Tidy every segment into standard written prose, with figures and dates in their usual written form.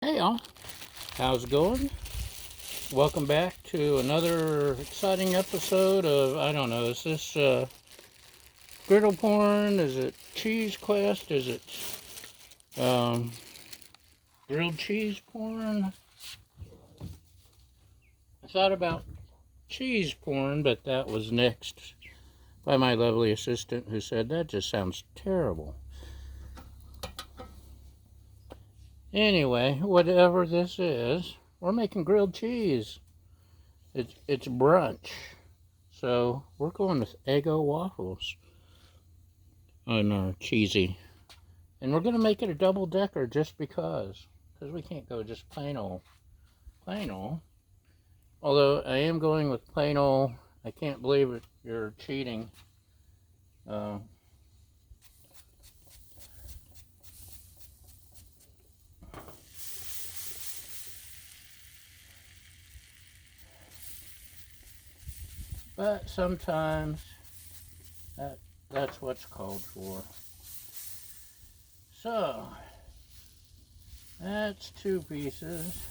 Hey y'all, how's it going? Welcome back to another exciting episode of, I don't know, is this griddle porn? Is it cheese quest? Is it um, grilled cheese porn? I thought about cheese porn, but that was nixed by my lovely assistant who said that just sounds terrible. Anyway, whatever this is, we're making grilled cheese. It's brunch. So we're going with Eggo waffles on our cheesy. And we're going to make it a double decker just because. Because we can't go just plain old. Plain old. Although I am going with plain old. I can't believe it. You're cheating. But sometimes that's what's called for. So, that's 2 pieces.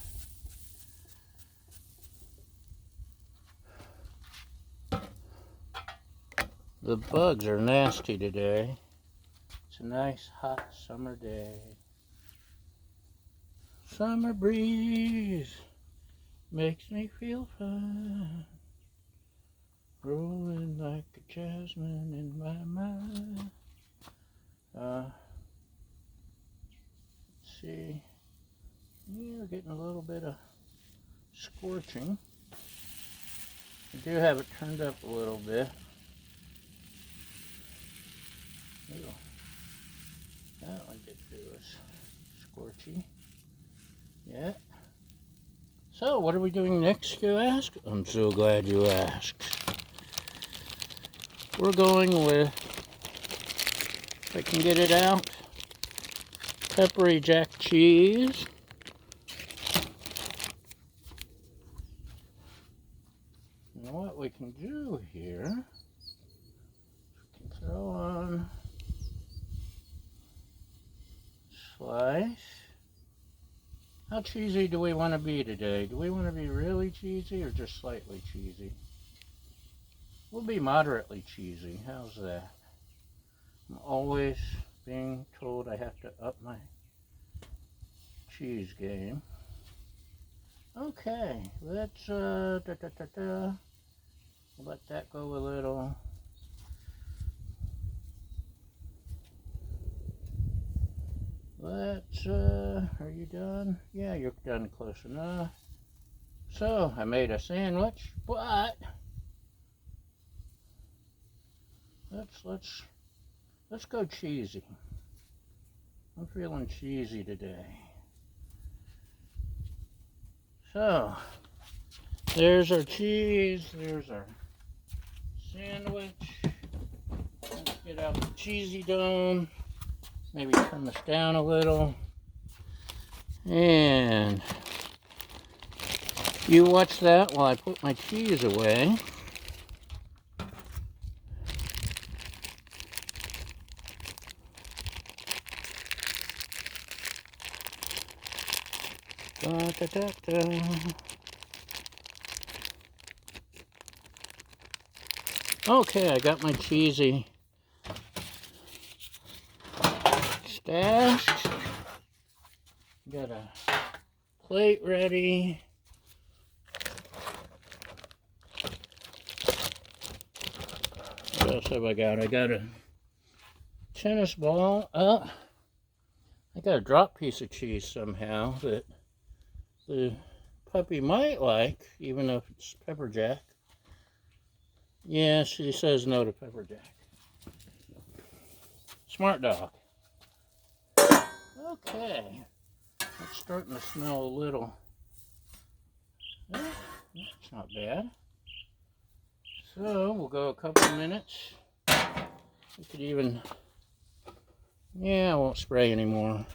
The bugs are nasty today. It's a nice hot summer day. Summer breeze makes me feel fine. Rolling like a jasmine in my mind. Let's see. Yeah, we're getting a little bit of scorching. I do have it turned up a little bit. Ew. That one did feel scorchy. Yeah. So, what are we doing next, you ask? I'm so glad you asked. We're going with, if I can get it out, peppery jack cheese. And what we can do here, we can throw on slice. How cheesy do we want to be today? Do we want to be really cheesy or just slightly cheesy? We'll be moderately cheesy. How's that? I'm always being told I have to up my cheese game. Okay, let's let that go a little. Let's are you done? Yeah, you're done close enough. So I made a sandwich, but let's go cheesy. I'm feeling cheesy today. So there's our cheese, there's our sandwich. Let's get out the cheesy dome. Maybe turn this down a little. And you watch that while I put my cheese away. Da, da, da, da. Okay, I got my cheesy stashed. Got a plate ready. What else have I got? I got a tennis ball. I got a drop piece of cheese somehow that the puppy might like, even if it's pepper jack. Yeah, she says no to pepper jack. Smart dog. Okay. It's starting to smell a little. That's not bad. So we'll go a couple minutes. We could even, yeah, I won't spray anymore.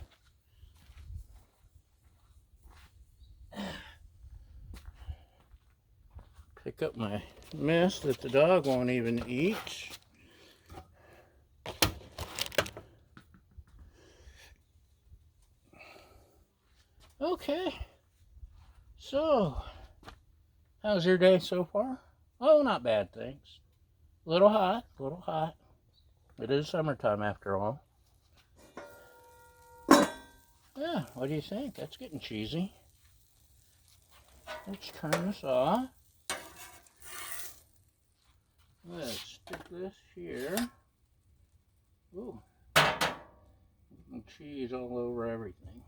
Pick up my mess that the dog won't even eat. Okay. Okay, so how's your day so far? Oh, not bad, thanks. A little hot, a little hot. It is summertime after all. Yeah, what do you think? That's getting cheesy. Let's turn this off. Let's stick this here. Ooh, and cheese all over everything.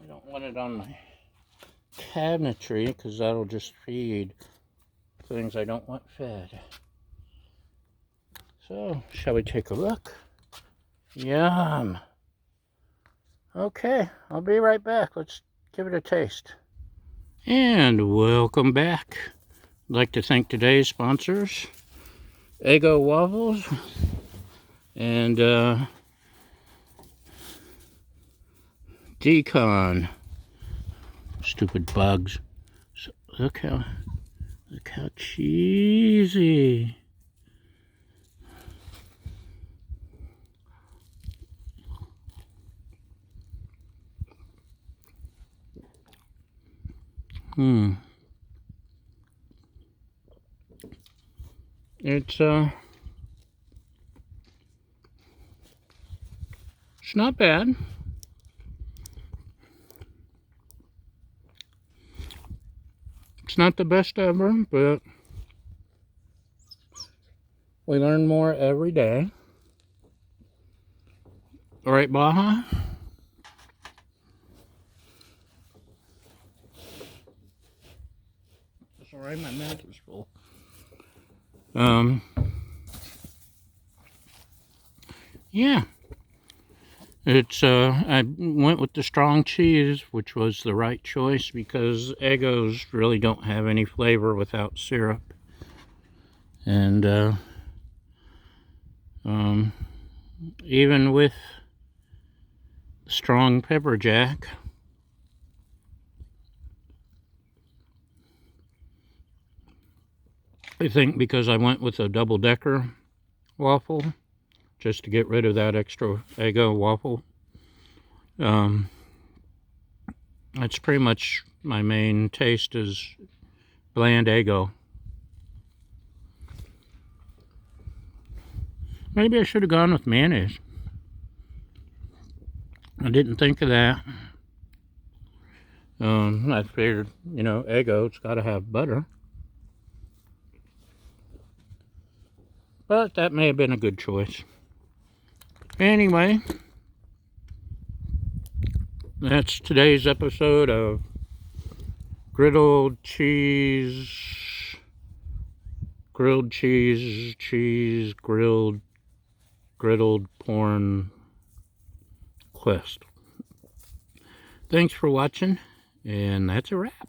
I don't want it on my cabinetry because that'll just feed things I don't want fed. So, shall we take a look? Yum. Okay, I'll be right back. Let's give it a taste. And welcome back. I'd like to thank today's sponsors, Eggo waffles and Decon. Stupid bugs. So look how cheesy. It's not bad. It's not the best ever, but we learn more every day. All right, Baja? Sorry, my mouth is full. Yeah. It's, I went with the strong cheese, which was the right choice because Eggos really don't have any flavor without syrup. And, even with strong pepper jack, I think because I went with a double-decker waffle, just to get rid of that extra Eggo waffle. That's pretty much my main taste is bland Eggo. Maybe I should have gone with mayonnaise. I didn't think of that. I figured, you know, Eggo, it's got to have butter. But that may have been a good choice. Anyway, that's today's episode of Griddled Cheese, Grilled Cheese, Grilled, Griddled Porn Quest. Thanks for watching, and that's a wrap.